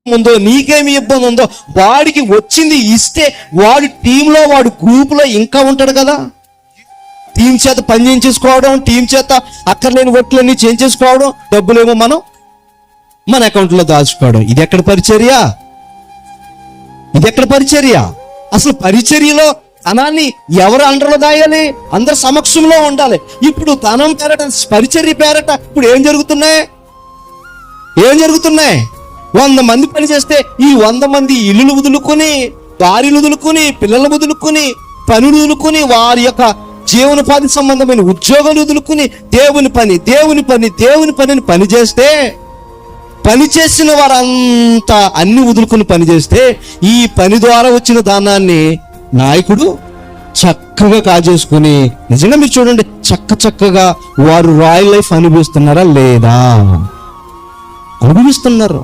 ఉందో, నీకేమి ఇబ్బంది ఉందో వాడికి వచ్చింది ఇస్తే వాడు టీంలో, వాడు గ్రూపులో ఇంకా ఉంటాడు కదా. టీం చేత పని చేయించేసుకోవడం, టీం చేత అక్కర్లేని వర్క్లన్నీ చేయించేసుకోవడం, డబ్బులేమో మనం మన అకౌంట్లో దాచుకోవడం. ఇది ఎక్కడ పరిచర్య? ఇది ఎక్కడ పరిచర్య? అసలు పరిచర్యలో ధనాన్ని ఎవరు అండర్లో దాయాలి? అందరి సమక్షంలో ఉండాలి. ఇప్పుడు ధనం పేరట, పరిచర్య పేరట ఇప్పుడు ఏం జరుగుతున్నాయి? 100 మంది పని చేస్తే ఈ 100 మంది ఇల్లులు వదులుకొని, భార్యలు వదులుకొని, పిల్లలు వదులుకొని, పనులు వదులుకొని, వారి యొక్క జీవనోపాధి సంబంధమైన ఉద్యోగాలు వదులుకొని దేవుని పనిని పని చేస్తే, పని చేసిన వారంతా అన్ని వదులుకొని పని చేస్తే, ఈ పని ద్వారా వచ్చిన దానాన్ని నాయకుడు చక్కగా కాజేసుకుని, నిజంగా మీరు చూడండి, చక్కగా వారు రాయల్ లైఫ్ అనుభవిస్తున్నారా లేదా? అనుభవిస్తున్నారు.